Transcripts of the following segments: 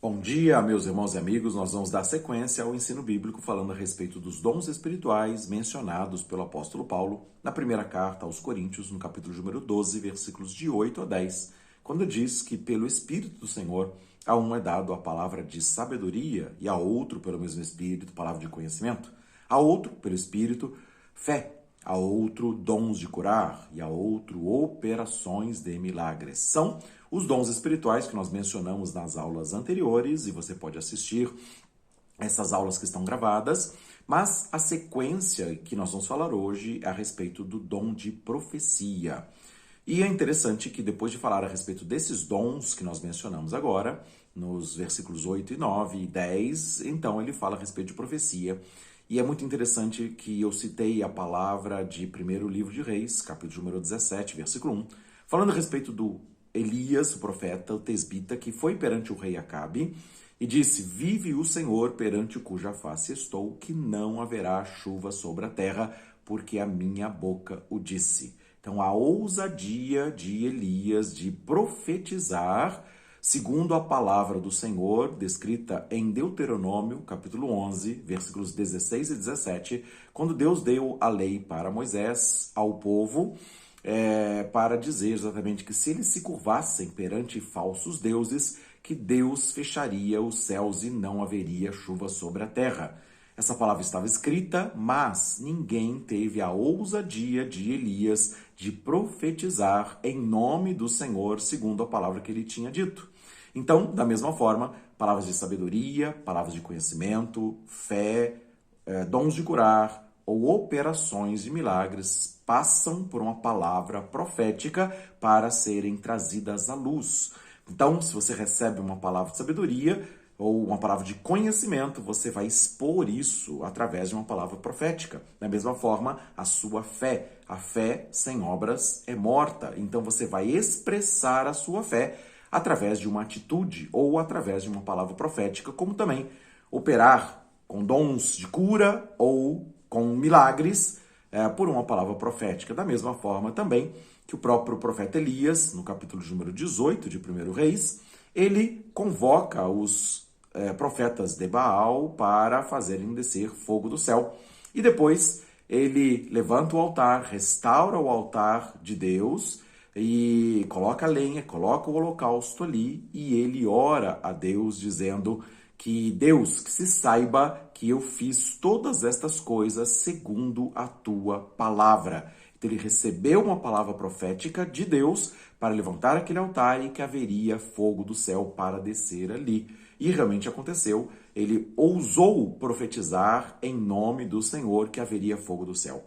Bom dia, meus irmãos e amigos. Nós vamos dar sequência ao ensino bíblico falando a respeito dos dons espirituais mencionados pelo apóstolo Paulo na primeira carta aos Coríntios, no capítulo número 12, versículos de 8 a 10, quando diz que pelo Espírito do Senhor a um é dado a palavra de sabedoria e a outro, pelo mesmo Espírito, palavra de conhecimento, a outro, pelo Espírito, fé, a outro, dons de curar e a outro, operações de milagres. São os dons espirituais que nós mencionamos nas aulas anteriores e você pode assistir essas aulas que estão gravadas, mas a sequência que nós vamos falar hoje é a respeito do dom de profecia. E é interessante que depois de falar a respeito desses dons que nós mencionamos agora, nos versículos 8 e 9 e 10, então ele fala a respeito de profecia. E é muito interessante que eu citei a palavra de 1º livro de Reis, capítulo número 17, versículo 1, falando a respeito do Elias, o profeta, o tesbita, que foi perante o rei Acabe e disse: vive o Senhor perante cuja face estou, que não haverá chuva sobre a terra, porque a minha boca o disse. Então, a ousadia de Elias de profetizar, segundo a palavra do Senhor, descrita em Deuteronômio, capítulo 11, versículos 16 e 17, quando Deus deu a lei para Moisés, ao povo, para dizer exatamente que se eles se curvassem perante falsos deuses, que Deus fecharia os céus e não haveria chuva sobre a terra. Essa palavra estava escrita, mas ninguém teve a ousadia de Elias de profetizar em nome do Senhor, segundo a palavra que ele tinha dito. Então, da mesma forma, palavras de sabedoria, palavras de conhecimento, fé, dons de curar ou operações de milagres passam por uma palavra profética para serem trazidas à luz. Então, se você recebe uma palavra de sabedoria ou uma palavra de conhecimento, você vai expor isso através de uma palavra profética. Da mesma forma, a sua fé. A fé sem obras é morta. Então, você vai expressar a sua fé através de uma atitude ou através de uma palavra profética, como também operar com dons de cura ou com milagres por uma palavra profética. Da mesma forma também que o próprio profeta Elias, no capítulo número 18 de 1º Reis, ele convoca os profetas de Baal para fazerem descer fogo do céu. E depois ele levanta o altar, restaura o altar de Deus e coloca a lenha, coloca o holocausto ali e ele ora a Deus dizendo que Deus, que se saiba que eu fiz todas estas coisas segundo a tua palavra. Então ele recebeu uma palavra profética de Deus para levantar aquele altar e que haveria fogo do céu para descer ali. E realmente aconteceu, ele ousou profetizar em nome do Senhor que haveria fogo do céu.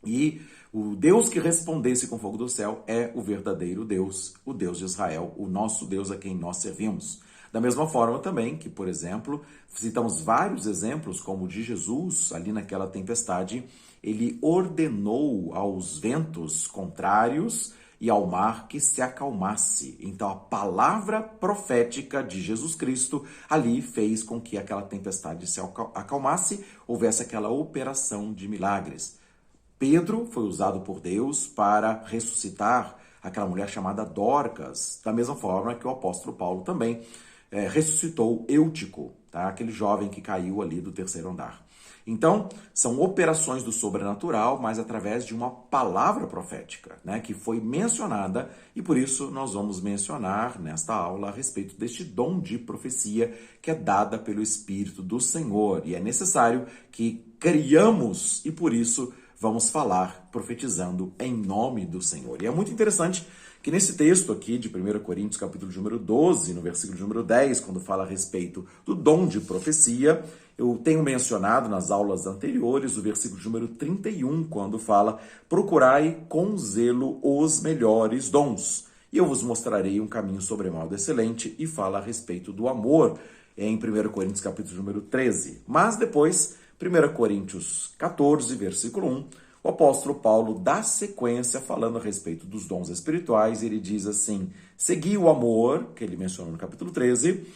E o Deus que respondesse com fogo do céu é o verdadeiro Deus, o Deus de Israel, o nosso Deus a quem nós servimos. Da mesma forma também que, por exemplo, citamos vários exemplos, como o de Jesus, ali naquela tempestade, ele ordenou aos ventos contrários e ao mar que se acalmasse. Então, a palavra profética de Jesus Cristo ali fez com que aquela tempestade se acalmasse, houvesse aquela operação de milagres. Pedro foi usado por Deus para ressuscitar aquela mulher chamada Dorcas, da mesma forma que o apóstolo Paulo também ressuscitou Eutico, tá? Aquele jovem que caiu ali do 3º andar. Então, são operações do sobrenatural, mas através de uma palavra profética, né, que foi mencionada, e por isso nós vamos mencionar nesta aula a respeito deste dom de profecia que é dada pelo Espírito do Senhor. E é necessário que criamos, e por isso vamos falar profetizando em nome do Senhor. E é muito interessante que nesse texto aqui de 1 Coríntios, capítulo número 12, no versículo número 10, quando fala a respeito do dom de profecia, eu tenho mencionado nas aulas anteriores o versículo número 31, quando fala: procurai com zelo os melhores dons, e eu vos mostrarei um caminho sobremodo excelente, e fala a respeito do amor em 1 Coríntios, capítulo número 13. Mas depois, 1 Coríntios 14, versículo 1, o apóstolo Paulo dá sequência falando a respeito dos dons espirituais. Ele diz assim: segui o amor, que ele mencionou no capítulo 13,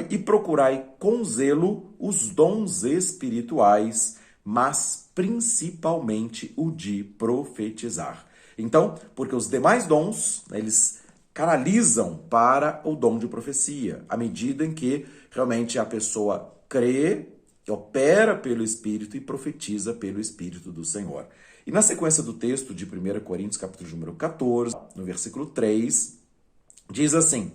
e procurai com zelo os dons espirituais, mas principalmente o de profetizar. Então, porque os demais dons, eles canalizam para o dom de profecia, à medida em que realmente a pessoa crê, opera pelo Espírito e profetiza pelo Espírito do Senhor. E na sequência do texto de 1 Coríntios, capítulo número 14, no versículo 3, diz assim: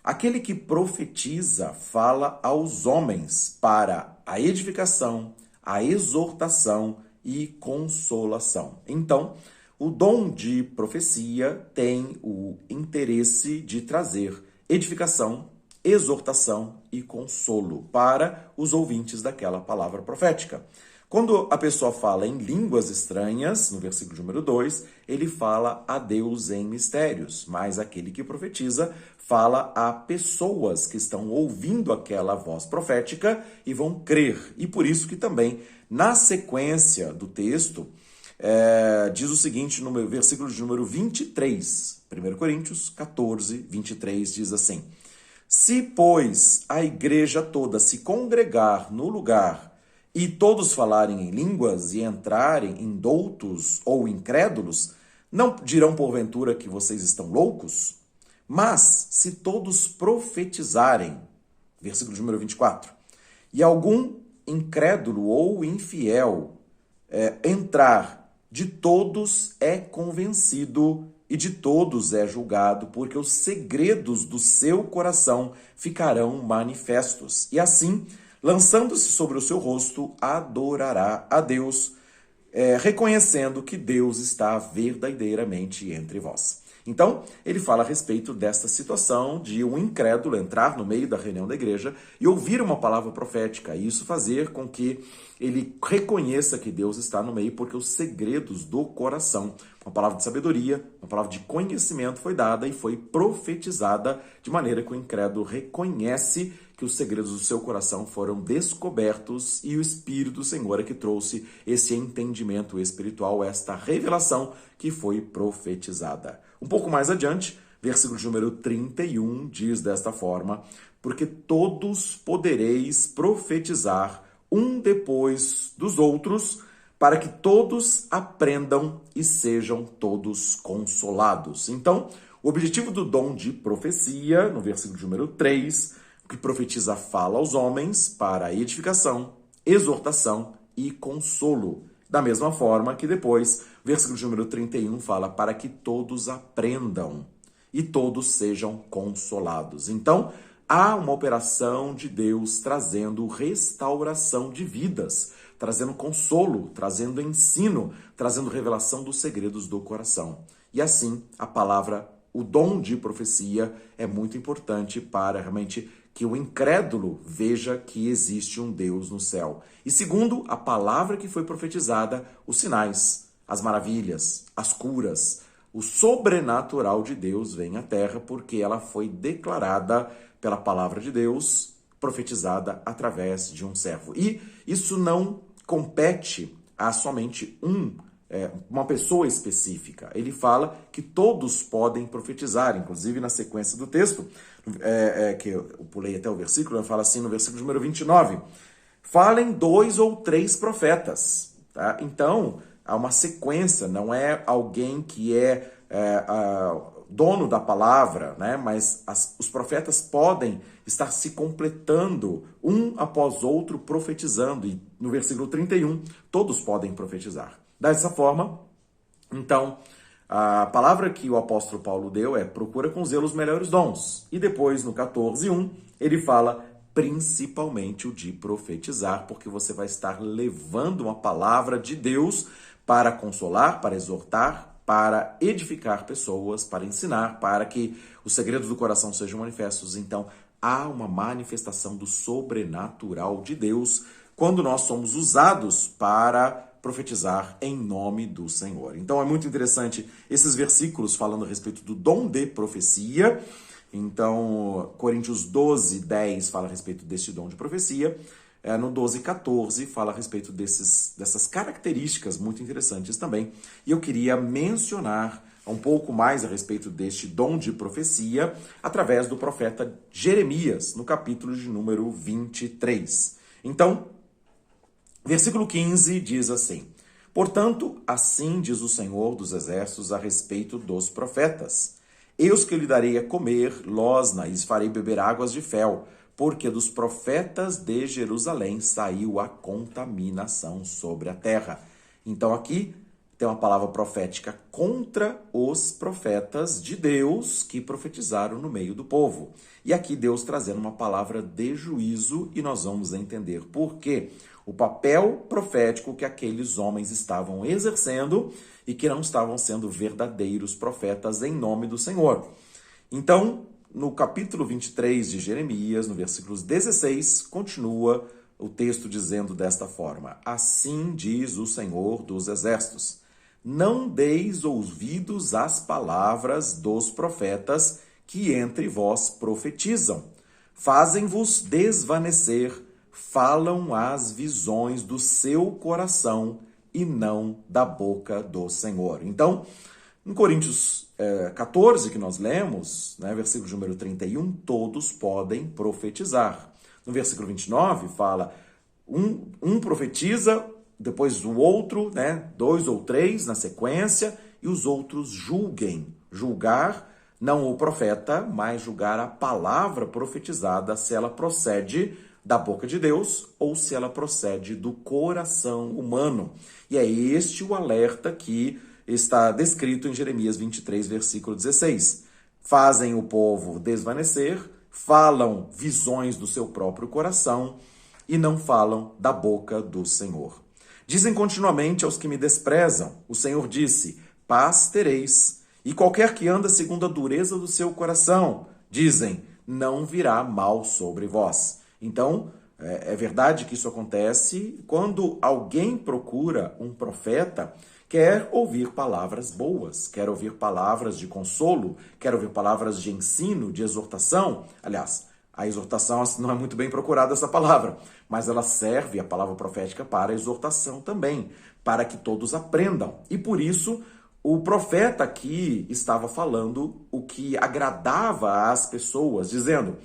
aquele que profetiza fala aos homens para a edificação, a exortação e consolação. Então, o dom de profecia tem o interesse de trazer edificação, exortação e consolo para os ouvintes daquela palavra profética. Quando a pessoa fala em línguas estranhas, no versículo número 2, ele fala a Deus em mistérios, mas aquele que profetiza fala a pessoas que estão ouvindo aquela voz profética e vão crer. E por isso que também, na sequência do texto, diz o seguinte no versículo de número 23, 1 Coríntios 14, 23, diz assim: se, pois, a igreja toda se congregar no lugar e todos falarem em línguas e entrarem em doutos ou incrédulos, não dirão porventura que vocês estão loucos? Mas se todos profetizarem, versículo número 24, e algum incrédulo ou infiel entrar, de todos é convencido e de todos é julgado, porque os segredos do seu coração ficarão manifestos. E assim, lançando-se sobre o seu rosto, adorará a Deus, reconhecendo que Deus está verdadeiramente entre vós. Então, ele fala a respeito desta situação de um incrédulo entrar no meio da reunião da igreja e ouvir uma palavra profética, e isso fazer com que ele reconheça que Deus está no meio, porque os segredos do coração, uma palavra de sabedoria, uma palavra de conhecimento foi dada e foi profetizada, de maneira que o incrédulo reconhece que os segredos do seu coração foram descobertos e o Espírito do Senhor é que trouxe esse entendimento espiritual, esta revelação que foi profetizada. Um pouco mais adiante, versículo número 31 diz desta forma: porque todos podereis profetizar um depois dos outros, para que todos aprendam e sejam todos consolados. Então, o objetivo do dom de profecia, no versículo número 3, que profetiza fala aos homens para edificação, exortação e consolo. Da mesma forma que depois, versículo número 31 fala para que todos aprendam e todos sejam consolados. Então, há uma operação de Deus trazendo restauração de vidas, trazendo consolo, trazendo ensino, trazendo revelação dos segredos do coração. E assim, a palavra, o dom de profecia é muito importante para realmente que o incrédulo veja que existe um Deus no céu. E segundo, a palavra que foi profetizada, os sinais, as maravilhas, as curas, o sobrenatural de Deus vem à terra, porque ela foi declarada pela palavra de Deus, profetizada através de um servo. E isso não compete a somente uma pessoa específica. Ele fala que todos podem profetizar, inclusive na sequência do texto, que eu pulei até o versículo, fala assim no versículo número 29, falem 2 ou 3 profetas. Tá? Então, há uma sequência, não é alguém que é dono da palavra, né? Mas os profetas podem estar se completando um após outro profetizando, e no versículo 31, todos podem profetizar. Dessa forma, então, a palavra que o apóstolo Paulo deu é: procura com zelo os melhores dons. E depois, no 14:1, ele fala principalmente o de profetizar, porque você vai estar levando uma palavra de Deus para consolar, para exortar, para edificar pessoas, para ensinar, para que os segredos do coração sejam manifestos. Então, há uma manifestação do sobrenatural de Deus quando nós somos usados para profetizar em nome do Senhor. Então, é muito interessante esses versículos falando a respeito do dom de profecia. Então, Coríntios 12:10 fala a respeito deste dom de profecia. No 12:14 fala a respeito dessas características muito interessantes também. E eu queria mencionar um pouco mais a respeito deste dom de profecia através do profeta Jeremias, no capítulo de número 23. Então, versículo 15 diz assim: portanto, assim diz o Senhor dos Exércitos a respeito dos profetas: Eis que lhe darei a comer losna, e farei beber águas de fel, porque dos profetas de Jerusalém saiu a contaminação sobre a terra. Então aqui tem uma palavra profética contra os profetas de Deus que profetizaram no meio do povo. E aqui Deus trazendo uma palavra de juízo, e nós vamos entender por quê. O papel profético que aqueles homens estavam exercendo e que não estavam sendo verdadeiros profetas em nome do Senhor. Então, no capítulo 23 de Jeremias, no versículos 16, continua o texto dizendo desta forma: assim diz o Senhor dos Exércitos, não deis ouvidos às palavras dos profetas que entre vós profetizam. Fazem-vos desvanecer, falam as visões do seu coração e não da boca do Senhor. Então, em Coríntios 14, que nós lemos, né, versículo número 31, todos podem profetizar. No versículo 29 fala, um profetiza, depois o outro, né, 2 ou 3 na sequência, e os outros julguem. Julgar não o profeta, mas julgar a palavra profetizada, se ela procede da boca de Deus ou se ela procede do coração humano. E é este o alerta que está descrito em Jeremias 23, versículo 16. Fazem o povo desvanecer, falam visões do seu próprio coração e não falam da boca do Senhor. Dizem continuamente aos que me desprezam, o Senhor disse, paz tereis, e qualquer que anda segundo a dureza do seu coração, dizem, não virá mal sobre vós. Então, é verdade que isso acontece quando alguém procura um profeta, quer ouvir palavras boas, quer ouvir palavras de consolo, quer ouvir palavras de ensino, de exortação. Aliás, a exortação não é muito bem procurada essa palavra, mas ela serve, a palavra profética, para a exortação também, para que todos aprendam. E por isso, o profeta aqui estava falando o que agradava às pessoas, dizendo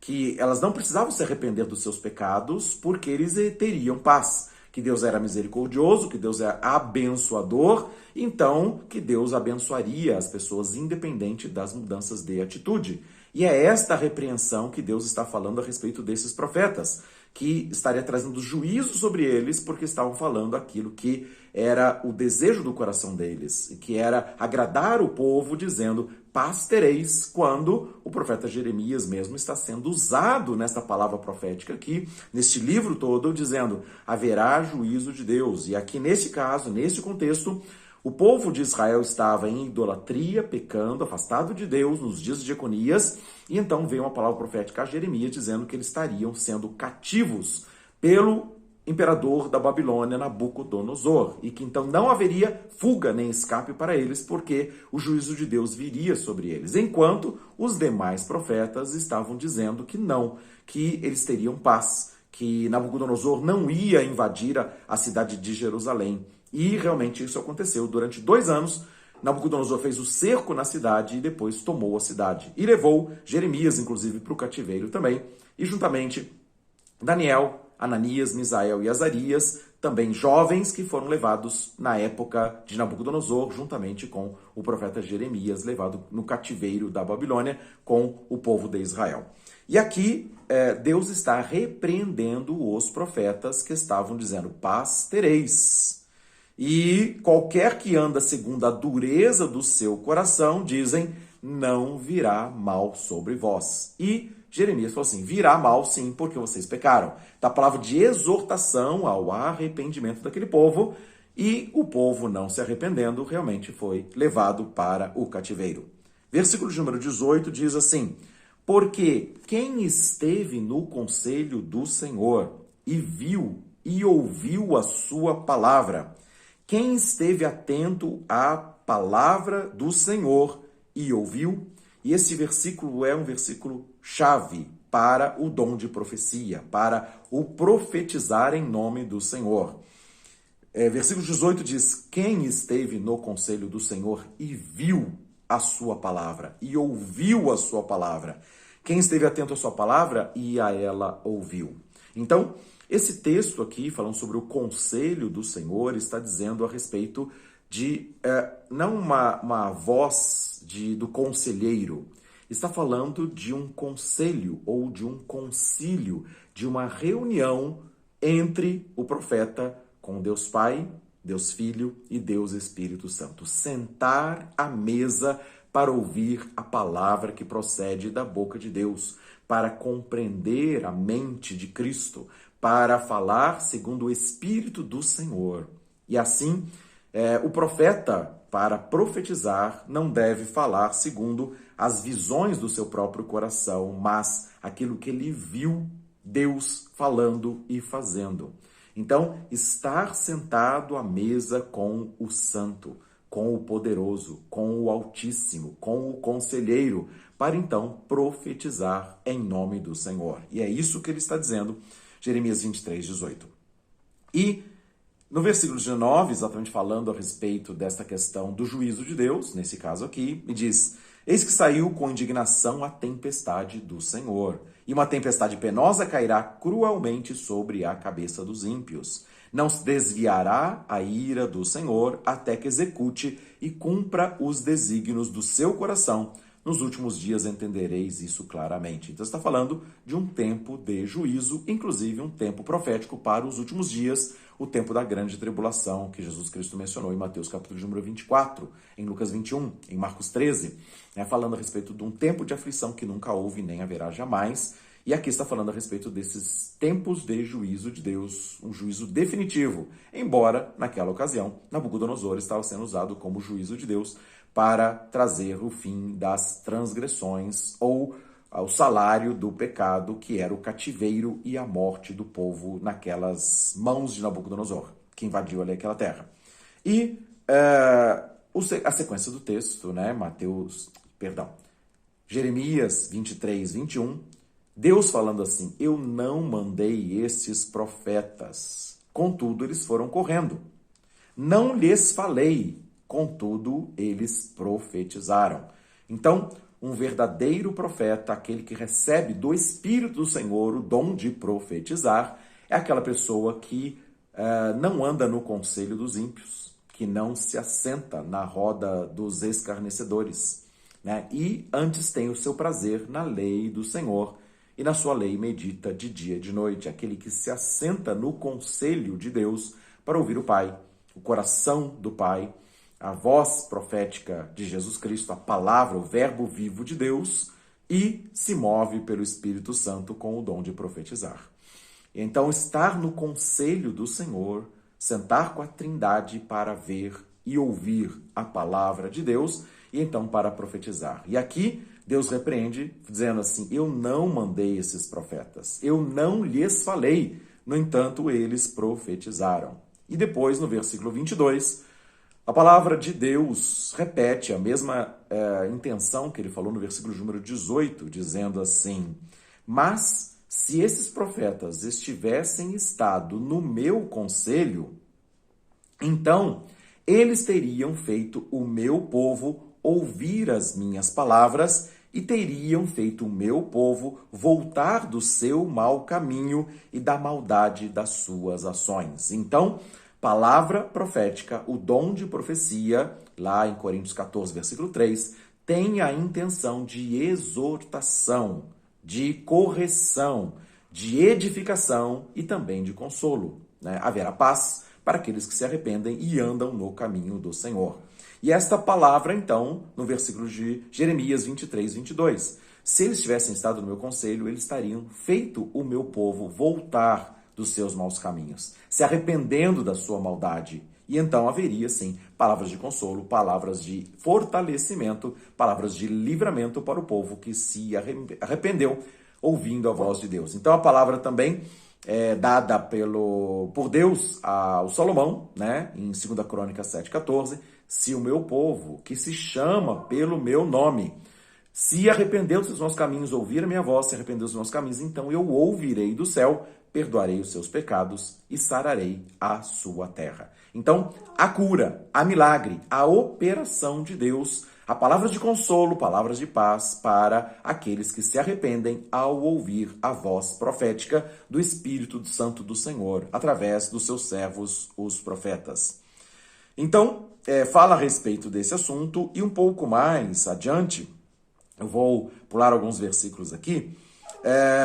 que elas não precisavam se arrepender dos seus pecados, porque eles teriam paz. Que Deus era misericordioso, que Deus é abençoador, então que Deus abençoaria as pessoas independente das mudanças de atitude. E é esta repreensão que Deus está falando a respeito desses profetas, que estaria trazendo juízo sobre eles porque estavam falando aquilo que era o desejo do coração deles, que era agradar o povo, dizendo paz tereis, quando o profeta Jeremias mesmo está sendo usado nessa palavra profética aqui, neste livro todo, dizendo haverá juízo de Deus. E aqui nesse caso, nesse contexto, o povo de Israel estava em idolatria, pecando, afastado de Deus nos dias de Jeconias, e então veio uma palavra profética a Jeremias dizendo que eles estariam sendo cativos pelo imperador da Babilônia, Nabucodonosor, e que então não haveria fuga nem escape para eles, porque o juízo de Deus viria sobre eles, enquanto os demais profetas estavam dizendo que não, que eles teriam paz, que Nabucodonosor não ia invadir a cidade de Jerusalém. E realmente isso aconteceu. Durante 2 anos, Nabucodonosor fez o cerco na cidade e depois tomou a cidade. E levou Jeremias, inclusive, para o cativeiro também. E juntamente Daniel, Ananias, Misael e Azarias, também jovens que foram levados na época de Nabucodonosor, juntamente com o profeta Jeremias, levado no cativeiro da Babilônia com o povo de Israel. E aqui Deus está repreendendo os profetas que estavam dizendo, paz tereis. E qualquer que anda segundo a dureza do seu coração, dizem, não virá mal sobre vós. E Jeremias falou assim, virá mal sim, porque vocês pecaram. Da palavra de exortação ao arrependimento daquele povo, e o povo não se arrependendo, realmente foi levado para o cativeiro. Versículo de número 18 diz assim, porque quem esteve no conselho do Senhor e viu e ouviu a sua palavra, quem esteve atento à palavra do Senhor e ouviu, e esse versículo é um versículo chave para o dom de profecia, para o profetizar em nome do Senhor. Versículo 18 diz, quem esteve no conselho do Senhor e viu a sua palavra, e ouviu a sua palavra. Quem esteve atento à sua palavra e a ela ouviu. Então, esse texto aqui, falando sobre o conselho do Senhor, está dizendo a respeito não uma voz do conselheiro, está falando de um conselho ou de um concílio, de uma reunião entre o profeta com Deus Pai, Deus Filho e Deus Espírito Santo. Sentar à mesa para ouvir a palavra que procede da boca de Deus, para compreender a mente de Cristo, para falar segundo o Espírito do Senhor. E assim, o profeta, para profetizar, não deve falar segundo as visões do seu próprio coração, mas aquilo que ele viu Deus falando e fazendo. Então, estar sentado à mesa com o Santo, com o Poderoso, com o Altíssimo, com o Conselheiro, para então profetizar em nome do Senhor. E é isso que ele está dizendo, Jeremias 23, 18. E no versículo 19, exatamente falando a respeito desta questão do juízo de Deus, nesse caso aqui, me diz: eis que saiu com indignação a tempestade do Senhor, e uma tempestade penosa cairá cruelmente sobre a cabeça dos ímpios. Não se desviará a ira do Senhor até que execute e cumpra os desígnios do seu coração. Nos últimos dias entendereis isso claramente. Então está falando de um tempo de juízo, inclusive um tempo profético para os últimos dias, o tempo da grande tribulação que Jesus Cristo mencionou em Mateus capítulo número 24, em Lucas 21, em Marcos 13, falando a respeito de um tempo de aflição que nunca houve nem haverá jamais. E aqui está falando a respeito desses tempos de juízo de Deus, um juízo definitivo, embora naquela ocasião Nabucodonosor estava sendo usado como juízo de Deus para trazer o fim das transgressões ou o salário do pecado, que era o cativeiro e a morte do povo naquelas mãos de Nabucodonosor, que invadiu ali aquela terra. E a sequência do texto, Jeremias 23, 21, Deus falando assim: eu não mandei estes profetas, contudo eles foram correndo. Não lhes falei, contudo eles profetizaram. Então, um verdadeiro profeta, aquele que recebe do Espírito do Senhor o dom de profetizar, é aquela pessoa que não anda no conselho dos ímpios, que não se assenta na roda dos escarnecedores, e antes tem o seu prazer na lei do Senhor, e na sua lei medita de dia e de noite, aquele que se assenta no conselho de Deus para ouvir o Pai, o coração do Pai, a voz profética de Jesus Cristo, a palavra, o verbo vivo de Deus, e se move pelo Espírito Santo com o dom de profetizar. Então, estar no conselho do Senhor, sentar com a Trindade para ver e ouvir a palavra de Deus, e então para profetizar. E aqui, Deus repreende, dizendo assim: eu não mandei esses profetas, eu não lhes falei, no entanto, eles profetizaram. E depois, no versículo 22, a palavra de Deus repete a mesma intenção que ele falou no versículo número 18, dizendo assim: mas se esses profetas estivessem estado no meu conselho, então eles teriam feito o meu povo ouvir as minhas palavras e teriam feito o meu povo voltar do seu mau caminho e da maldade das suas ações. Então, palavra profética, o dom de profecia, lá em Coríntios 14, versículo 3, tem a intenção de exortação, de correção, de edificação e também de consolo. Haverá paz para aqueles que se arrependem e andam no caminho do Senhor. E esta palavra, então, no versículo de Jeremias 23, 22. Se eles tivessem estado no meu conselho, eles teriam feito o meu povo voltar dos seus maus caminhos, se arrependendo da sua maldade. E então haveria, sim, palavras de consolo, palavras de fortalecimento, palavras de livramento para o povo que se arrependeu ouvindo a voz de Deus. Então a palavra também é dada por Deus ao Salomão, em 2 Crônicas 7,14, se o meu povo, que se chama pelo meu nome, se arrependeu dos seus maus caminhos, ouvir a minha voz, se arrependeu dos meus caminhos, então eu ouvirei do céu, perdoarei os seus pecados e sararei a sua terra. Então, a cura, a milagre, a operação de Deus, a palavra de consolo, palavras de paz para aqueles que se arrependem ao ouvir a voz profética do Espírito Santo do Senhor, através dos seus servos, os profetas. Então, fala a respeito desse assunto e um pouco mais adiante, eu vou pular alguns versículos aqui,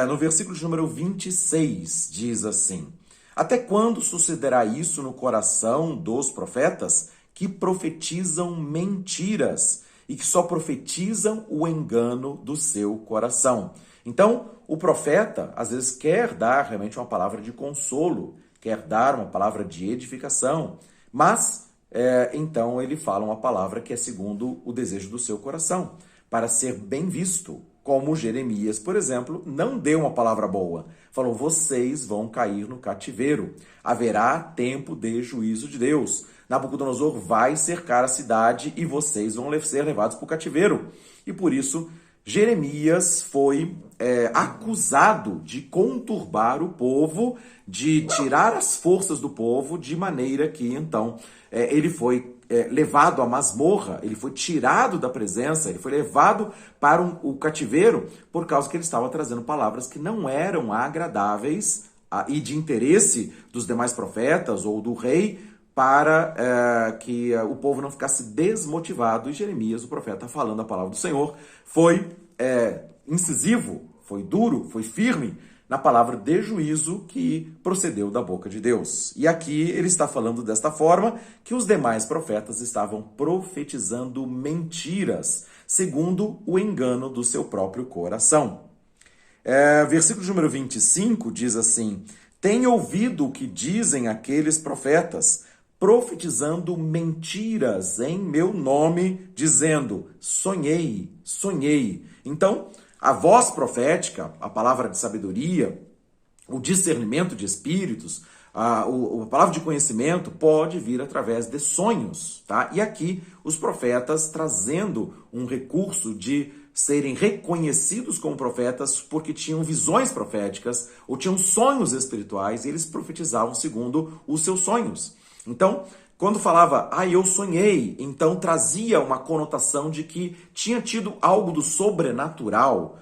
no versículo de número 26 diz assim: até quando sucederá isso no coração dos profetas que profetizam mentiras e que só profetizam o engano do seu coração? Então, o profeta, às vezes, quer dar realmente uma palavra de consolo, quer dar uma palavra de edificação, mas, então, ele fala uma palavra que é segundo o desejo do seu coração, para ser bem visto, como Jeremias, por exemplo, não deu uma palavra boa. Falou, vocês vão cair no cativeiro, haverá tempo de juízo de Deus. Nabucodonosor vai cercar a cidade e vocês vão ser levados para o cativeiro. E por isso, Jeremias foi acusado de conturbar o povo, de tirar as forças do povo, de maneira que, então, ele foi levado à masmorra, ele foi tirado da presença, ele foi levado para o cativeiro, por causa que ele estava trazendo palavras que não eram agradáveis e de interesse dos demais profetas ou do rei, para que o povo não ficasse desmotivado. E Jeremias, o profeta, falando a palavra do Senhor, foi incisivo, foi duro, foi firme na palavra de juízo que procedeu da boca de Deus. E aqui ele está falando desta forma que os demais profetas estavam profetizando mentiras, segundo o engano do seu próprio coração. Versículo número 25 diz assim: tem ouvido o que dizem aqueles profetas, profetizando mentiras em meu nome, dizendo, sonhei, sonhei. Então, a voz profética, a palavra de sabedoria, o discernimento de espíritos, a palavra de conhecimento pode vir através de sonhos, tá? E aqui os profetas trazendo um recurso de serem reconhecidos como profetas porque tinham visões proféticas ou tinham sonhos espirituais e eles profetizavam segundo os seus sonhos. Então, quando falava, eu sonhei, então trazia uma conotação de que tinha tido algo do sobrenatural,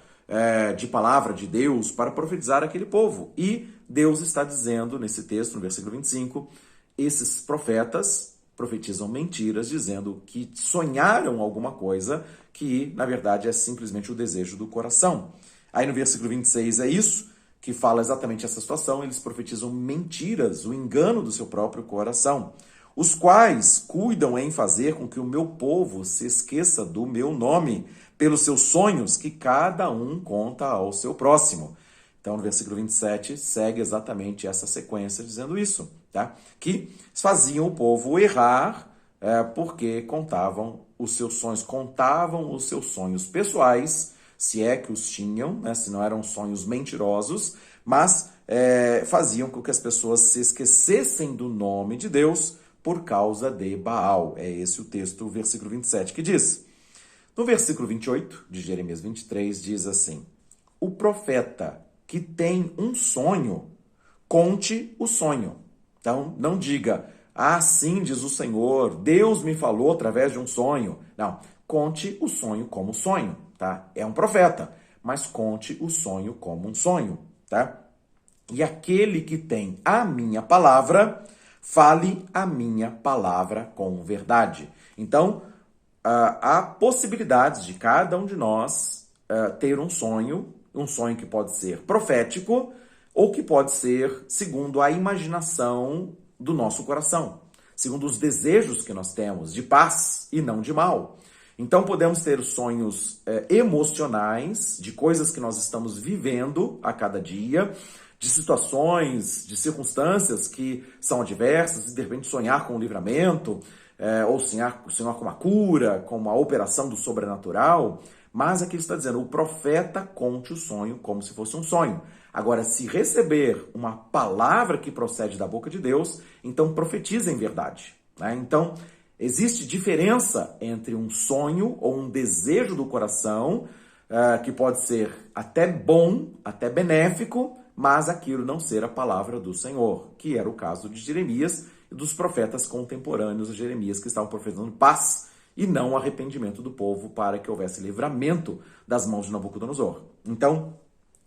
de palavra de Deus, para profetizar aquele povo. E Deus está dizendo nesse texto, no versículo 25, esses profetas profetizam mentiras, dizendo que sonharam alguma coisa que, na verdade, é simplesmente o desejo do coração. Aí no versículo 26 é isso, que fala exatamente essa situação, eles profetizam mentiras, o engano do seu próprio coração, os quais cuidam em fazer com que o meu povo se esqueça do meu nome, pelos seus sonhos que cada um conta ao seu próximo. Então, no versículo 27, segue exatamente essa sequência dizendo isso, tá? Que faziam o povo errar porque contavam os seus sonhos pessoais, se é que os tinham, né, se não eram sonhos mentirosos, mas faziam com que as pessoas se esquecessem do nome de Deus por causa de Baal. É esse o texto, o versículo 27, que diz. No versículo 28 de Jeremias 23, diz assim: o profeta que tem um sonho, conte o sonho. Então, não diga, sim diz o Senhor, Deus me falou através de um sonho. Não, conte o sonho como sonho, tá? É um profeta, mas conte o sonho como um sonho, tá? E aquele que tem a minha palavra, fale a minha palavra com verdade. Então, há possibilidades de cada um de nós ter um sonho que pode ser profético ou que pode ser segundo a imaginação do nosso coração, segundo os desejos que nós temos de paz e não de mal. Então podemos ter sonhos emocionais, de coisas que nós estamos vivendo a cada dia, de situações, de circunstâncias que são adversas, e de repente sonhar com um livramento, ou sonhar com uma cura, com uma operação do sobrenatural. Mas aqui ele está dizendo, o profeta conte o sonho como se fosse um sonho. Agora, se receber uma palavra que procede da boca de Deus, então profetiza em verdade, né? Então, existe diferença entre um sonho ou um desejo do coração, que pode ser até bom, até benéfico, mas aquilo não ser a palavra do Senhor, que era o caso de Jeremias e dos profetas contemporâneos de Jeremias, que estavam profetizando paz e não arrependimento do povo para que houvesse livramento das mãos de Nabucodonosor. Então,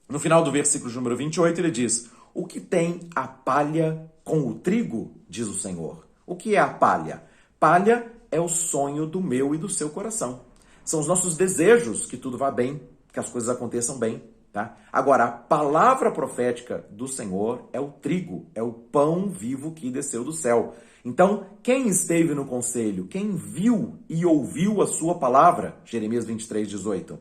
no final do versículo número 28, ele diz, o que tem a palha com o trigo, diz o Senhor. O que é a palha? Palha é o sonho do meu e do seu coração. São os nossos desejos que tudo vá bem, que as coisas aconteçam bem. Tá? Agora, a palavra profética do Senhor é o trigo, é o pão vivo que desceu do céu. Então, quem esteve no conselho, quem viu e ouviu a sua palavra, Jeremias 23, 18.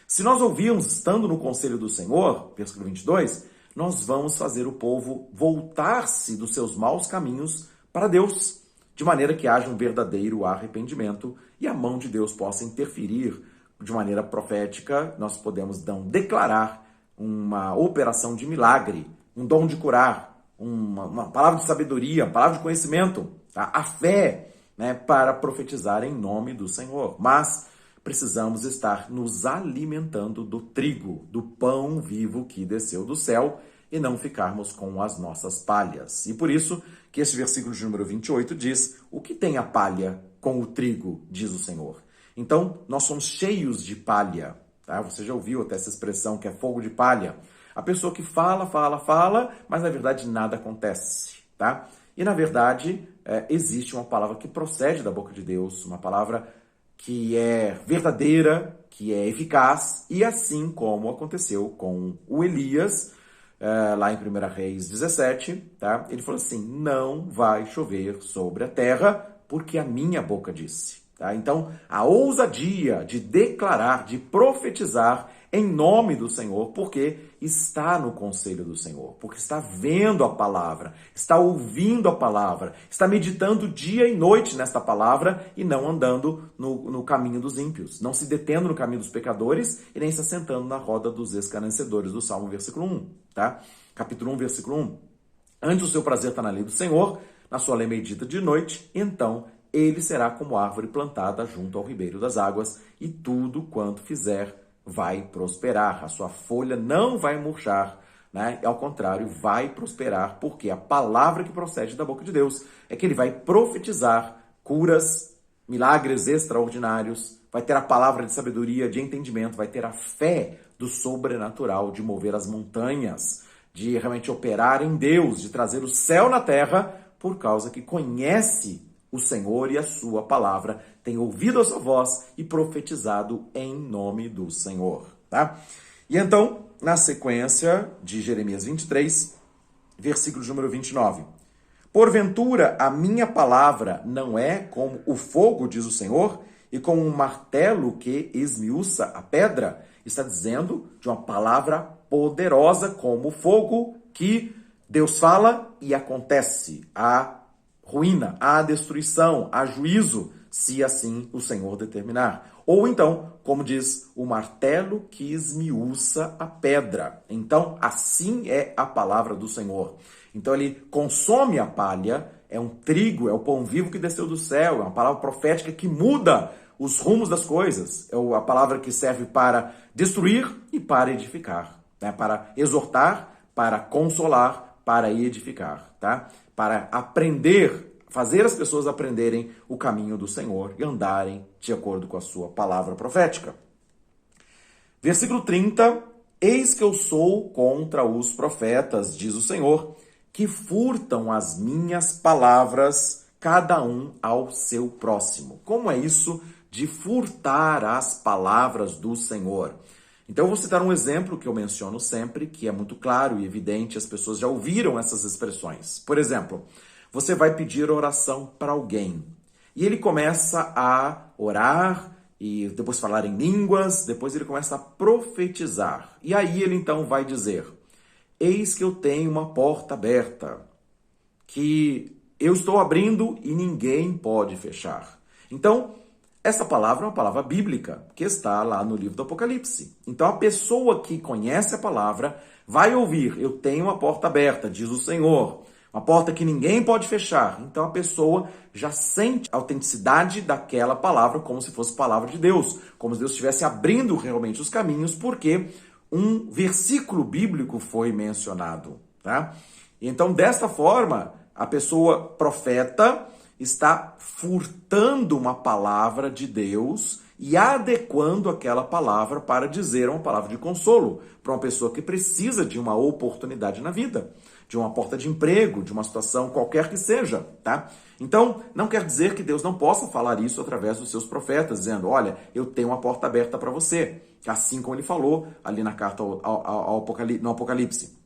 Se nós ouvirmos estando no conselho do Senhor, versículo 22, nós vamos fazer o povo voltar-se dos seus maus caminhos para Deus, de maneira que haja um verdadeiro arrependimento e a mão de Deus possa interferir de maneira profética. Nós podemos então declarar uma operação de milagre, um dom de curar, uma palavra de sabedoria, uma palavra de conhecimento, tá? A fé, né, para profetizar em nome do Senhor. Mas precisamos estar nos alimentando do trigo, do pão vivo que desceu do céu, e não ficarmos com as nossas palhas. E por isso que esse versículo de número 28 diz: o que tem a palha com o trigo, diz o Senhor. Então, nós somos cheios de palha. Tá? Você já ouviu até essa expressão que é fogo de palha. A pessoa que fala, mas na verdade nada acontece. Tá? E na verdade, existe uma palavra que procede da boca de Deus, uma palavra que é verdadeira, que é eficaz, e assim como aconteceu com o Elias, lá em 1 Reis 17, tá? Ele falou assim: não vai chover sobre a terra, porque a minha boca disse. Tá? Então, a ousadia de declarar, de profetizar em nome do Senhor, porque está no conselho do Senhor, porque está vendo a palavra, está ouvindo a palavra, está meditando dia e noite nesta palavra e não andando no caminho dos ímpios, não se detendo no caminho dos pecadores e nem se assentando na roda dos escarnecedores, do Salmo versículo 1, tá? Capítulo 1, versículo 1. Antes o seu prazer está na lei do Senhor, na sua lei medita de noite, então ele será como árvore plantada junto ao ribeiro das águas, e tudo quanto fizer vai prosperar. A sua folha não vai murchar, né? Ao contrário, vai prosperar, porque a palavra que procede da boca de Deus é que ele vai profetizar curas, milagres extraordinários, vai ter a palavra de sabedoria, de entendimento, vai ter a fé do sobrenatural, de mover as montanhas, de realmente operar em Deus, de trazer o céu na terra, por causa que conhece o Senhor e a sua palavra, tem ouvido a sua voz e profetizado em nome do Senhor. Tá? E então, na sequência de Jeremias 23, versículo número 29. Porventura, a minha palavra não é como o fogo, diz o Senhor, e como um martelo que esmiuça a pedra? Está dizendo de uma palavra poderosa como o fogo, que Deus fala e acontece. A ruína, a destruição, a juízo, se assim o Senhor determinar. Ou então, como diz, o martelo que esmiuça a pedra. Então, assim é a palavra do Senhor. Então, ele consome a palha, é um trigo, é o pão vivo que desceu do céu, é uma palavra profética que muda os rumos das coisas. É a palavra que serve para destruir e para edificar, né? Para exortar, para consolar, para edificar, tá? Para aprender, fazer as pessoas aprenderem o caminho do Senhor e andarem de acordo com a sua palavra profética. Versículo 30, eis que eu sou contra os profetas, diz o Senhor, que furtam as minhas palavras, cada um ao seu próximo. Como é isso de furtar as palavras do Senhor? Então, eu vou citar um exemplo que eu menciono sempre, que é muito claro e evidente, as pessoas já ouviram essas expressões. Por exemplo, você vai pedir oração para alguém e ele começa a orar e depois falar em línguas, depois ele começa a profetizar. E aí ele então vai dizer: eis que eu tenho uma porta aberta, que eu estou abrindo e ninguém pode fechar. Então, essa palavra é uma palavra bíblica, que está lá no livro do Apocalipse. Então, a pessoa que conhece a palavra vai ouvir: eu tenho uma porta aberta, diz o Senhor. Uma porta que ninguém pode fechar. Então, a pessoa já sente a autenticidade daquela palavra como se fosse palavra de Deus. Como se Deus estivesse abrindo realmente os caminhos, porque um versículo bíblico foi mencionado. Tá? Então, desta forma, a pessoa profeta está furtando uma palavra de Deus e adequando aquela palavra para dizer uma palavra de consolo para uma pessoa que precisa de uma oportunidade na vida, de uma porta de emprego, de uma situação qualquer que seja, tá? Então, não quer dizer que Deus não possa falar isso através dos seus profetas, dizendo, olha, eu tenho uma porta aberta para você, assim como ele falou ali na carta no Apocalipse.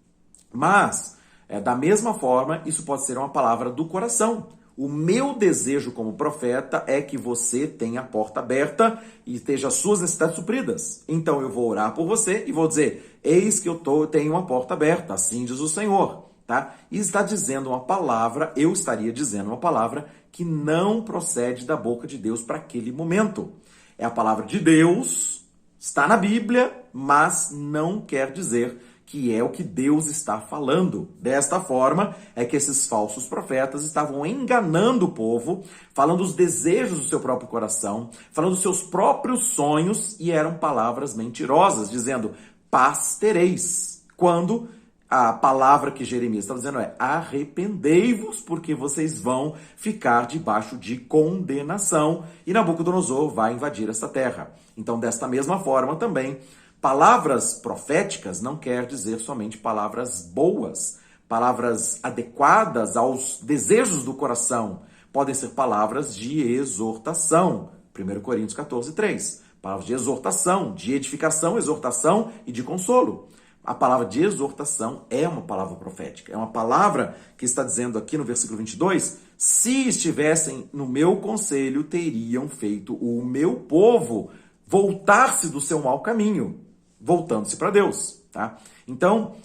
Mas, da mesma forma, isso pode ser uma palavra do coração. O meu desejo como profeta é que você tenha a porta aberta e esteja as suas necessidades supridas. Então eu vou orar por você e vou dizer, eis que eu tenho uma porta aberta, assim diz o Senhor. Tá? E está dizendo uma palavra, eu estaria dizendo uma palavra que não procede da boca de Deus para aquele momento. É a palavra de Deus, está na Bíblia, mas não quer dizer que é o que Deus está falando. Desta forma, é que esses falsos profetas estavam enganando o povo, falando os desejos do seu próprio coração, falando dos seus próprios sonhos, e eram palavras mentirosas, dizendo, paz tereis, quando a palavra que Jeremias está dizendo é, arrependei-vos, porque vocês vão ficar debaixo de condenação, e Nabucodonosor vai invadir esta terra. Então, desta mesma forma também, palavras proféticas não quer dizer somente palavras boas, palavras adequadas aos desejos do coração. Podem ser palavras de exortação. 1 Coríntios 14, 3. Palavras de exortação, de edificação, exortação e de consolo. A palavra de exortação é uma palavra profética. É uma palavra que está dizendo aqui no versículo 22, se estivessem no meu conselho, teriam feito o meu povo voltar-se do seu mau caminho, voltando-se para Deus. Tá? Então,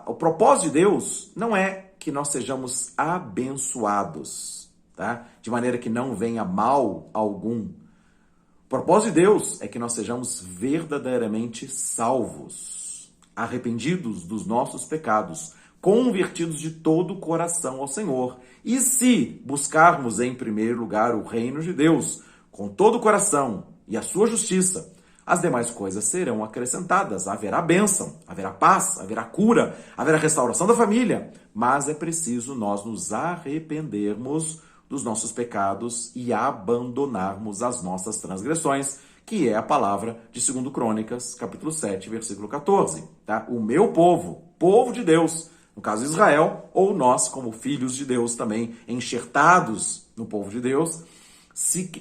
o propósito de Deus não é que nós sejamos abençoados, tá? De maneira que não venha mal algum. O propósito de Deus é que nós sejamos verdadeiramente salvos, arrependidos dos nossos pecados, convertidos de todo o coração ao Senhor. E se buscarmos em primeiro lugar o reino de Deus, com todo o coração e a sua justiça, as demais coisas serão acrescentadas. Haverá bênção, haverá paz, haverá cura, haverá restauração da família. Mas é preciso nós nos arrependermos dos nossos pecados e abandonarmos as nossas transgressões, que é a palavra de 2 Crônicas, capítulo 7, versículo 14. Tá? O meu povo, povo de Deus, no caso Israel, ou nós como filhos de Deus também, enxertados no povo de Deus,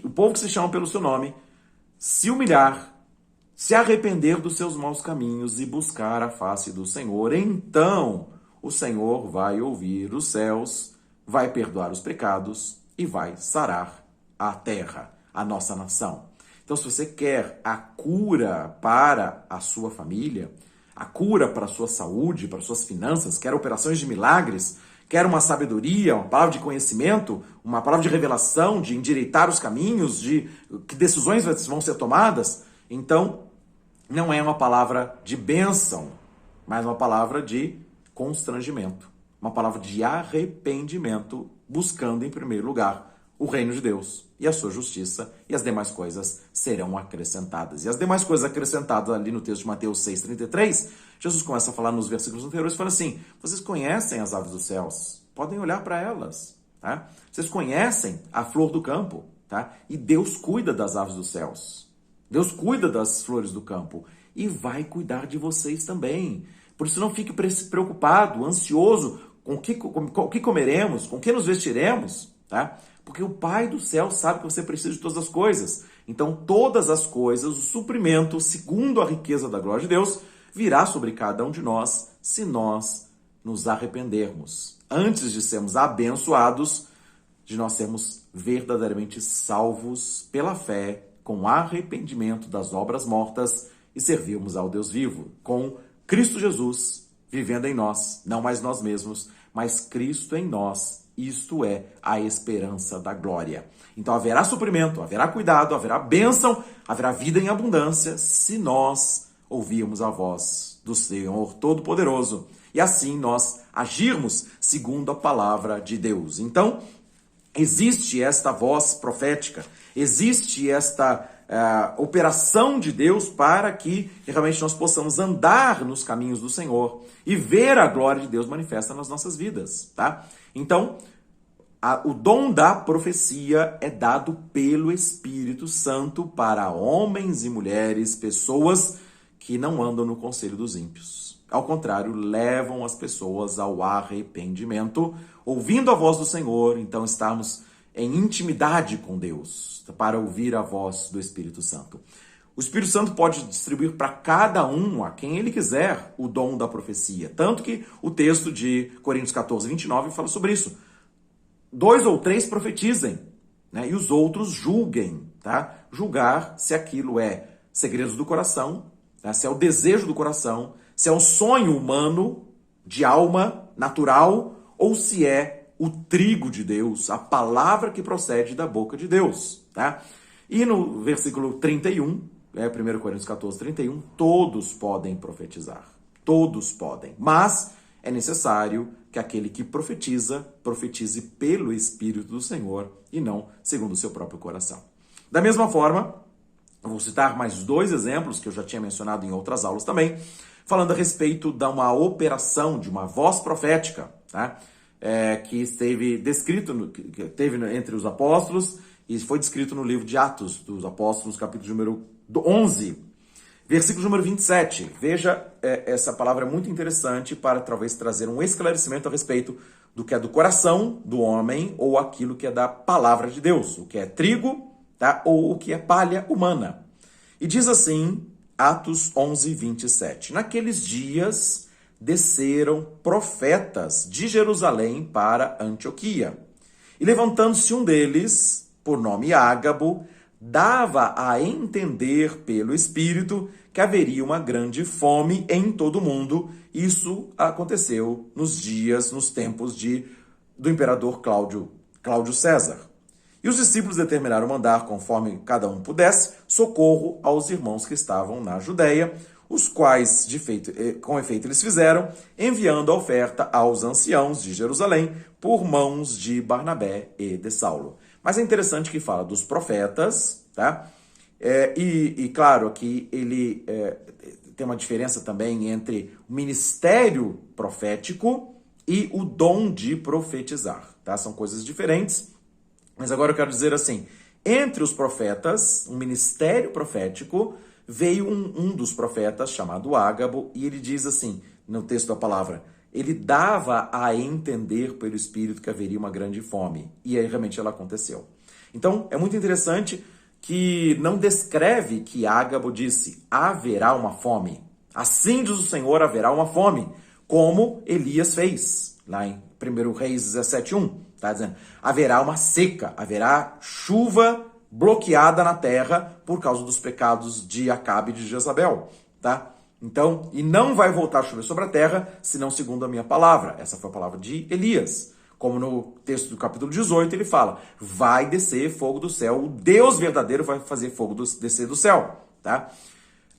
o povo que se chama pelo seu nome, se humilhar, se arrepender dos seus maus caminhos e buscar a face do Senhor, então o Senhor vai ouvir os céus, vai perdoar os pecados e vai sarar a terra, a nossa nação. Então, se você quer a cura para a sua família, a cura para a sua saúde, para as suas finanças, quer operações de milagres, quer uma sabedoria, uma palavra de conhecimento, uma palavra de revelação, de endireitar os caminhos, de que decisões vão ser tomadas, então não é uma palavra de bênção, mas uma palavra de constrangimento, uma palavra de arrependimento, buscando em primeiro lugar o reino de Deus e a sua justiça, e as demais coisas serão acrescentadas. E as demais coisas acrescentadas ali no texto de Mateus 6,33, Jesus começa a falar nos versículos anteriores, fala assim, vocês conhecem as aves dos céus, podem olhar para elas, tá? Vocês conhecem a flor do campo, tá? E Deus cuida das aves dos céus, Deus cuida das flores do campo e vai cuidar de vocês também. Por isso não fique preocupado, ansioso com o que comeremos, com o que nos vestiremos, tá? Porque o Pai do céu sabe que você precisa de todas as coisas. Então, todas as coisas, o suprimento, segundo a riqueza da glória de Deus, virá sobre cada um de nós, se nós nos arrependermos. Antes de sermos abençoados, de nós sermos verdadeiramente salvos pela fé, com arrependimento das obras mortas e servirmos ao Deus vivo, com Cristo Jesus vivendo em nós, não mais nós mesmos, mas Cristo em nós. Isto é a esperança da glória. Então haverá suprimento, haverá cuidado, haverá bênção, haverá vida em abundância se nós ouvirmos a voz do Senhor Todo-Poderoso e assim nós agirmos segundo a palavra de Deus. Então, existe esta voz profética, existe esta operação de Deus para que realmente nós possamos andar nos caminhos do Senhor e ver a glória de Deus manifesta nas nossas vidas, tá? Então, O dom da profecia é dado pelo Espírito Santo para homens e mulheres, pessoas que não andam no conselho dos ímpios. Ao contrário, levam as pessoas ao arrependimento, ouvindo a voz do Senhor, então estamos em intimidade com Deus, para ouvir a voz do Espírito Santo. O Espírito Santo pode distribuir para cada um, a quem ele quiser, o dom da profecia. Tanto que o texto de Coríntios 14, 29 fala sobre isso. 2 ou 3 profetizem, né? E os outros julguem, tá? Julgar se aquilo é segredos do coração, tá? Se é o desejo do coração, se é um sonho humano, de alma, natural, ou se é o trigo de Deus, a palavra que procede da boca de Deus, tá? E no versículo 31, 1 Coríntios 14, 31, todos podem profetizar. Todos podem. Mas é necessário que aquele que profetiza, profetize pelo Espírito do Senhor e não segundo o seu próprio coração. Da mesma forma, eu vou citar mais 2 exemplos que eu já tinha mencionado em outras aulas também, falando a respeito de uma operação, de uma voz profética, tá? Que esteve descrito, que teve entre os apóstolos e foi descrito no livro de Atos dos Apóstolos, capítulo número 11, versículo número 27. Veja, essa palavra é muito interessante para talvez trazer um esclarecimento a respeito do que é do coração do homem ou aquilo que é da palavra de Deus, o que é trigo, tá? Ou o que é palha humana. E diz assim, Atos 11, 27. Naqueles dias desceram profetas de Jerusalém para Antioquia. E levantando-se um deles, por nome Ágabo, dava a entender pelo Espírito que haveria uma grande fome em todo o mundo. Isso aconteceu nos tempos do imperador Cláudio César. E os discípulos determinaram mandar, conforme cada um pudesse, socorro aos irmãos que estavam na Judéia, os quais, com efeito, eles fizeram, enviando a oferta aos anciãos de Jerusalém por mãos de Barnabé e de Saulo. Mas é interessante que fala dos profetas, tá? Claro, aqui ele tem uma diferença também entre o ministério profético e o dom de profetizar, tá? São coisas diferentes, mas agora eu quero dizer assim, entre os profetas, o ministério profético, veio um dos profetas chamado Ágabo, e ele diz assim, no texto da palavra, ele dava a entender pelo Espírito que haveria uma grande fome. E aí realmente ela aconteceu. Então, é muito interessante que não descreve que Ágabo disse, haverá uma fome. Assim diz o Senhor, haverá uma fome. Como Elias fez, lá em 1 Reis 17:1. Está dizendo, haverá uma seca, haverá chuva bloqueada na terra por causa dos pecados de Acabe e de Jezabel, tá? Então, e não vai voltar a chover sobre a terra, senão segundo a minha palavra. Essa foi a palavra de Elias. Como no texto do capítulo 18, ele fala, vai descer fogo do céu, o Deus verdadeiro vai fazer fogo descer do céu, tá?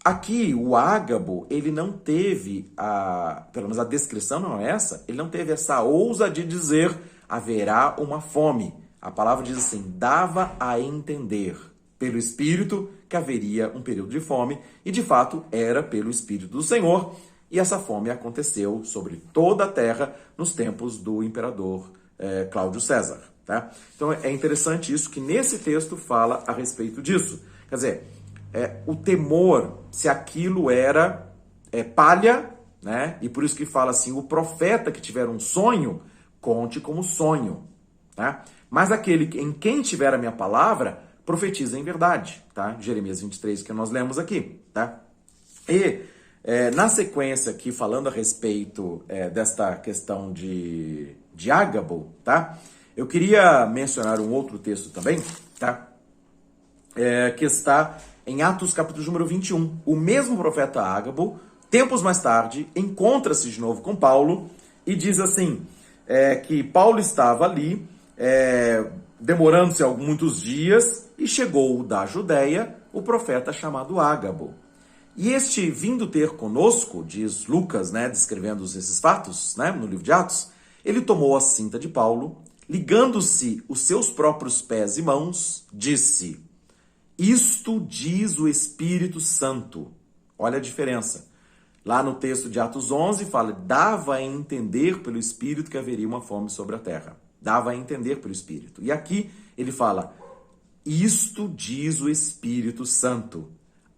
Aqui, o Ágabo, ele não teve, pelo menos a descrição não é essa, ele não teve essa ousadia de dizer, haverá uma fome. A palavra diz assim, dava a entender pelo Espírito que haveria um período de fome, e de fato era pelo Espírito do Senhor, e essa fome aconteceu sobre toda a terra nos tempos do imperador Cláudio César. Tá? Então é interessante isso, que nesse texto fala a respeito disso. Quer dizer, o temor, se aquilo era palha, né? E por isso que fala assim, o profeta que tiver um sonho, conte como sonho. Tá? Mas aquele em quem tiver a minha palavra, profetiza em verdade, tá? Jeremias 23, que nós lemos aqui, tá? E na sequência aqui, falando a respeito desta questão de Ágabo, tá? Eu queria mencionar um outro texto também, tá? Que está em Atos capítulo número 21. O mesmo profeta Ágabo, tempos mais tarde, encontra-se de novo com Paulo e diz assim, que Paulo estava ali, demorando-se muitos dias, e chegou da Judéia o profeta chamado Ágabo. E este, vindo ter conosco, diz Lucas, né, descrevendo esses fatos, né, no livro de Atos, ele tomou a cinta de Paulo, ligando-se os seus próprios pés e mãos, disse, isto diz o Espírito Santo. Olha a diferença. Lá no texto de Atos 11, fala, dava a entender pelo Espírito que haveria uma fome sobre a terra. dava a entender pelo Espírito. E aqui ele fala: isto diz o Espírito Santo.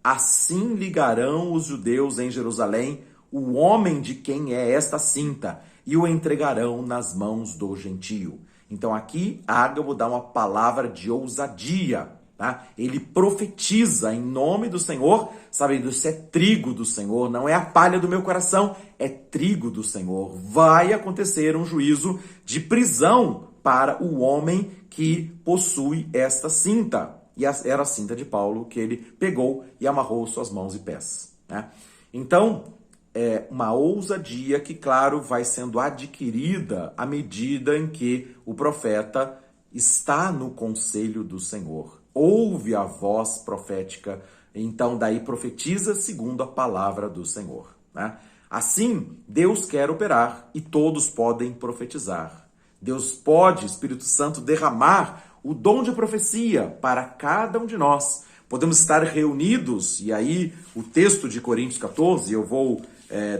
Assim ligarão os judeus em Jerusalém o homem de quem é esta cinta e o entregarão nas mãos do gentio. Então aqui Ágabo dá uma palavra de ousadia, tá? Ele profetiza em nome do Senhor, sabendo isso é trigo do Senhor, não é a palha do meu coração, é trigo do Senhor. Vai acontecer um juízo de prisão para o homem que possui esta cinta. E era a cinta de Paulo que ele pegou e amarrou suas mãos e pés, né? Então, é uma ousadia que, claro, vai sendo adquirida à medida em que o profeta está no conselho do Senhor. Ouve a voz profética, então daí profetiza segundo a palavra do Senhor, né? Assim, Deus quer operar e todos podem profetizar. Deus pode, Espírito Santo, derramar o dom de profecia para cada um de nós. Podemos estar reunidos, e aí o texto de Coríntios 14, eu vou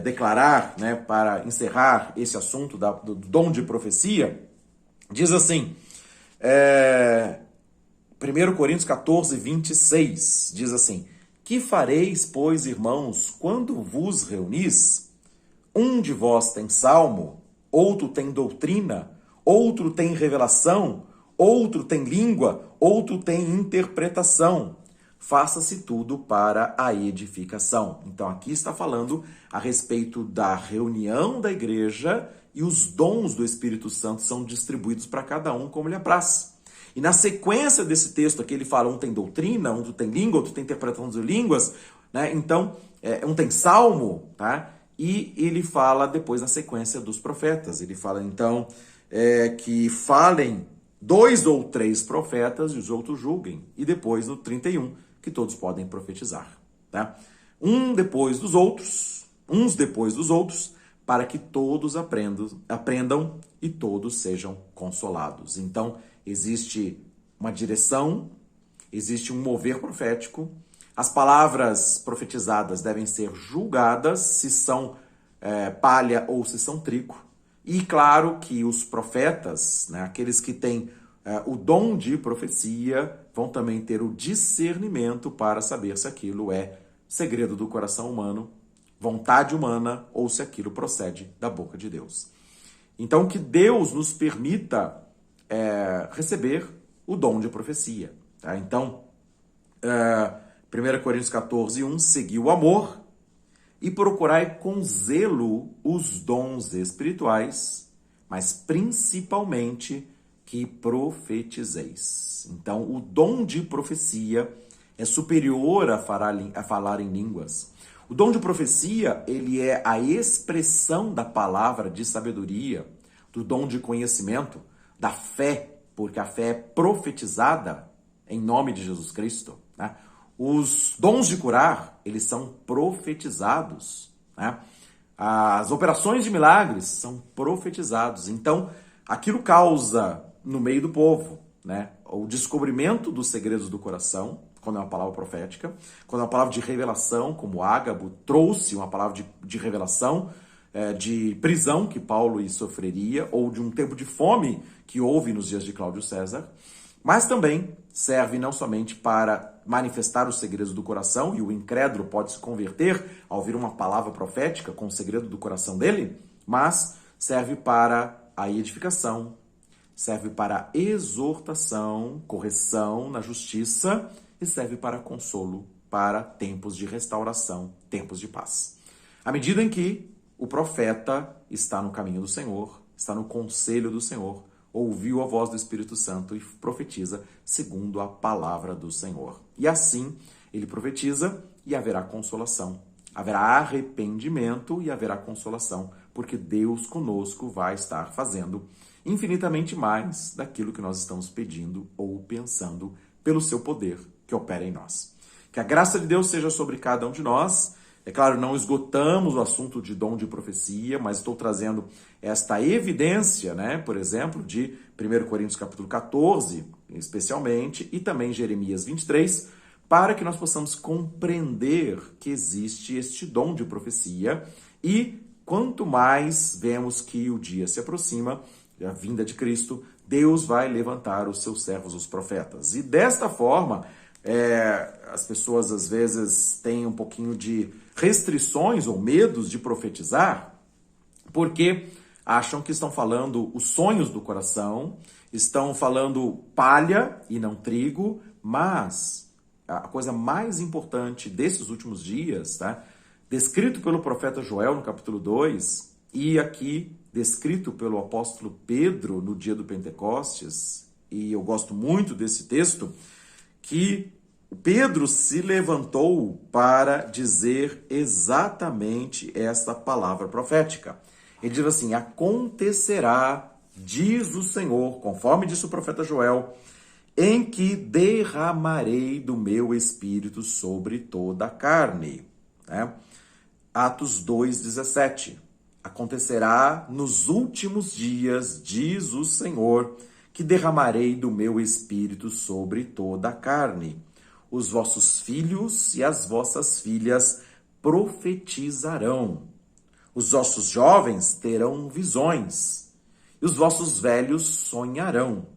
declarar, né, para encerrar esse assunto do dom de profecia, diz assim, 1 Coríntios 14, 26, diz assim: que fareis, pois, irmãos, quando vos reunis? Um de vós tem salmo, outro tem doutrina, outro tem revelação, outro tem língua, outro tem interpretação. Faça-se tudo para a edificação. Então aqui está falando a respeito da reunião da igreja e os dons do Espírito Santo são distribuídos para cada um como lhe apraz. E na sequência desse texto aqui ele fala, um tem doutrina, outro tem língua, outro tem interpretação de línguas, né? Então, um tem salmo, tá? E ele fala depois na sequência dos profetas. Ele fala então que falem 2 ou 3 profetas e os outros julguem. E depois no 31, que todos podem profetizar, tá? Uns depois dos outros, para que todos aprendam e todos sejam consolados. Então, existe uma direção, existe um mover profético. As palavras profetizadas devem ser julgadas se são palha ou se são trigo. E claro que os profetas, né, aqueles que têm o dom de profecia, vão também ter o discernimento para saber se aquilo é segredo do coração humano, vontade humana, ou se aquilo procede da boca de Deus. Então, que Deus nos permita receber o dom de profecia. Tá? Então, 1 Coríntios 14, 1, seguir o amor e procurai com zelo os dons espirituais, mas principalmente que profetizeis. Então, o dom de profecia é superior a falar em línguas. O dom de profecia, ele é a expressão da palavra de sabedoria, do dom de conhecimento, da fé, porque a fé é profetizada em nome de Jesus Cristo, né? Os dons de curar, eles são profetizados, né? As operações de milagres são profetizados. Então, aquilo causa no meio do povo, né, o descobrimento dos segredos do coração, quando é uma palavra profética, quando é uma palavra de revelação, como Ágabo trouxe uma palavra de revelação, de prisão que Paulo sofreria, ou de um tempo de fome que houve nos dias de Cláudio César, mas também serve não somente para manifestar os segredos do coração, e o incrédulo pode se converter ao ouvir uma palavra profética com o segredo do coração dele, mas serve para a edificação, serve para a exortação, correção na justiça e serve para consolo, para tempos de restauração, tempos de paz. À medida em que o profeta está no caminho do Senhor, está no conselho do Senhor, ouviu a voz do Espírito Santo e profetiza segundo a palavra do Senhor. E assim ele profetiza e haverá consolação. Haverá arrependimento e haverá consolação, porque Deus conosco vai estar fazendo infinitamente mais daquilo que nós estamos pedindo ou pensando pelo seu poder que opera em nós. Que a graça de Deus seja sobre cada um de nós. É claro, não esgotamos o assunto de dom de profecia, mas estou trazendo esta evidência, né, por exemplo, de 1 Coríntios capítulo 14, especialmente, e também Jeremias 23, para que nós possamos compreender que existe este dom de profecia e quanto mais vemos que o dia se aproxima, a vinda de Cristo, Deus vai levantar os seus servos, os profetas. E desta forma, as pessoas às vezes têm um pouquinho de restrições ou medos de profetizar, porque acham que estão falando os sonhos do coração, estão falando palha e não trigo, mas a coisa mais importante desses últimos dias, tá? Descrito pelo profeta Joel no capítulo 2 e aqui descrito pelo apóstolo Pedro no dia do Pentecostes, e eu gosto muito desse texto, que Pedro se levantou para dizer exatamente essa palavra profética. Ele diz assim: acontecerá, diz o Senhor, conforme disse o profeta Joel, em que derramarei do meu espírito sobre toda a carne. Né? Atos 2,17. Acontecerá nos últimos dias, diz o Senhor, que derramarei do meu espírito sobre toda a carne. Os vossos filhos e as vossas filhas profetizarão. Os vossos jovens terão visões, e os vossos velhos sonharão.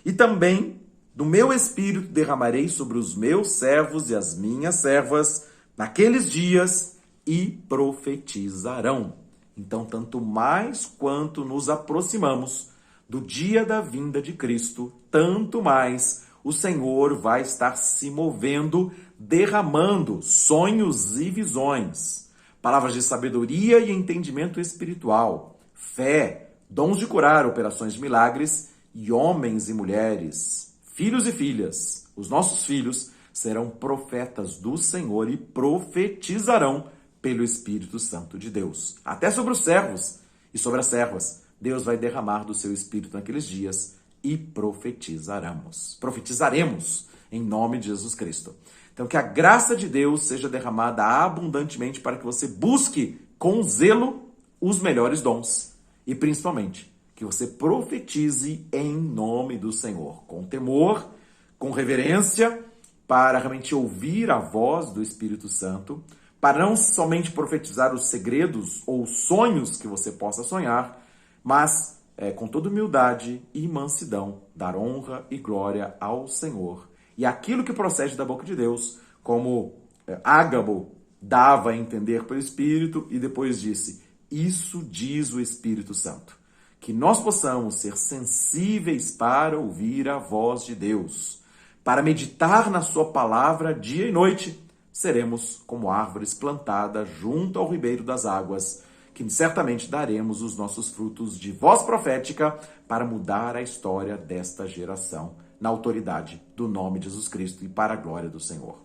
E também do meu espírito derramarei sobre os meus servos e as minhas servas naqueles dias e profetizarão. Então, tanto mais quanto nos aproximamos do dia da vinda de Cristo, tanto mais o Senhor vai estar se movendo, derramando sonhos e visões, palavras de sabedoria e entendimento espiritual, fé, dons de curar, operações de milagres, e homens e mulheres, filhos e filhas, os nossos filhos serão profetas do Senhor e profetizarão pelo Espírito Santo de Deus. Até sobre os servos e sobre as servas, Deus vai derramar do seu Espírito naqueles dias e profetizaremos em nome de Jesus Cristo. Então, que a graça de Deus seja derramada abundantemente para que você busque com zelo os melhores dons e, principalmente, que você profetize em nome do Senhor, com temor, com reverência, para realmente ouvir a voz do Espírito Santo, para não somente profetizar os segredos ou sonhos que você possa sonhar, mas com toda humildade e mansidão, dar honra e glória ao Senhor. E aquilo que procede da boca de Deus, como Ágabo dava a entender pelo Espírito e depois disse, isso diz o Espírito Santo. Que nós possamos ser sensíveis para ouvir a voz de Deus, para meditar na sua palavra dia e noite, seremos como árvores plantadas junto ao ribeiro das águas, que certamente daremos os nossos frutos de voz profética para mudar a história desta geração, na autoridade do nome de Jesus Cristo e para a glória do Senhor.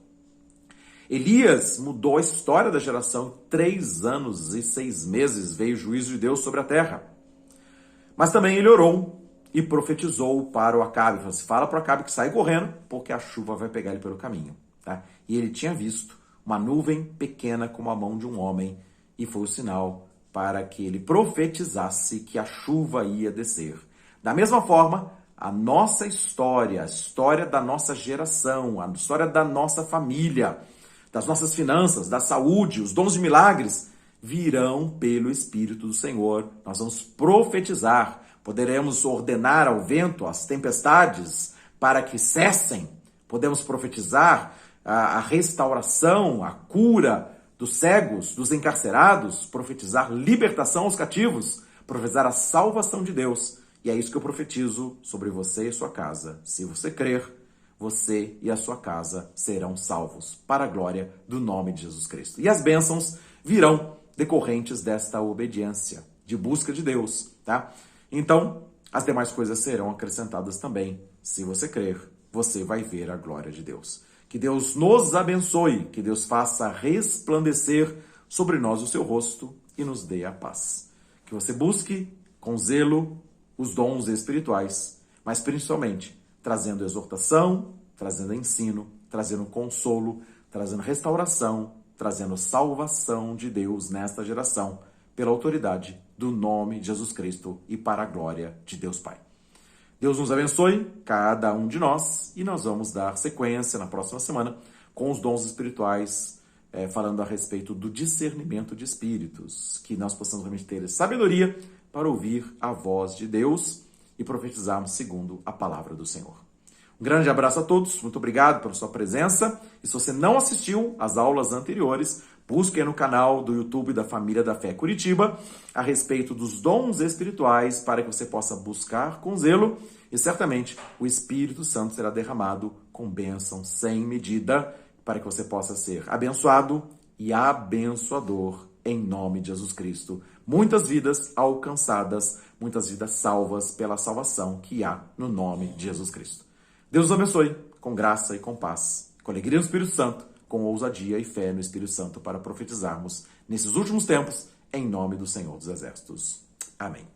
Elias mudou a história da geração. 3 anos e 6 meses veio o juízo de Deus sobre a terra. Mas também ele orou e profetizou para o Acabe. Falou assim, fala para o Acabe que sai correndo, porque a chuva vai pegar ele pelo caminho. Tá? E ele tinha visto uma nuvem pequena como a mão de um homem, e foi o sinal para que ele profetizasse que a chuva ia descer. Da mesma forma, a nossa história, a história da nossa geração, a história da nossa família, das nossas finanças, da saúde, os dons de milagres, virão pelo Espírito do Senhor. Nós vamos profetizar, poderemos ordenar ao vento, às tempestades, para que cessem. Podemos profetizar a restauração, a cura dos cegos, dos encarcerados, profetizar libertação aos cativos, profetizar a salvação de Deus. E é isso que eu profetizo sobre você e sua casa. Se você crer, você e a sua casa serão salvos para a glória do nome de Jesus Cristo. E as bênçãos virão decorrentes desta obediência, de busca de Deus, tá? Então, as demais coisas serão acrescentadas também. Se você crer, você vai ver a glória de Deus. Que Deus nos abençoe, que Deus faça resplandecer sobre nós o seu rosto e nos dê a paz. Que você busque com zelo os dons espirituais, mas principalmente trazendo exortação, trazendo ensino, trazendo consolo, trazendo restauração, trazendo salvação de Deus nesta geração, pela autoridade do nome de Jesus Cristo e para a glória de Deus Pai. Deus nos abençoe, cada um de nós, e nós vamos dar sequência na próxima semana com os dons espirituais, falando a respeito do discernimento de espíritos, que nós possamos realmente ter sabedoria para ouvir a voz de Deus e profetizarmos segundo a palavra do Senhor. Um grande abraço a todos, muito obrigado pela sua presença. E se você não assistiu às aulas anteriores, busque aí no canal do YouTube da Família da Fé Curitiba a respeito dos dons espirituais para que você possa buscar com zelo e certamente o Espírito Santo será derramado com bênção sem medida para que você possa ser abençoado e abençoador em nome de Jesus Cristo. Muitas vidas alcançadas, muitas vidas salvas pela salvação que há no nome de Jesus Cristo. Deus os abençoe com graça e com paz, com alegria no Espírito Santo, com ousadia e fé no Espírito Santo para profetizarmos nesses últimos tempos, em nome do Senhor dos Exércitos. Amém.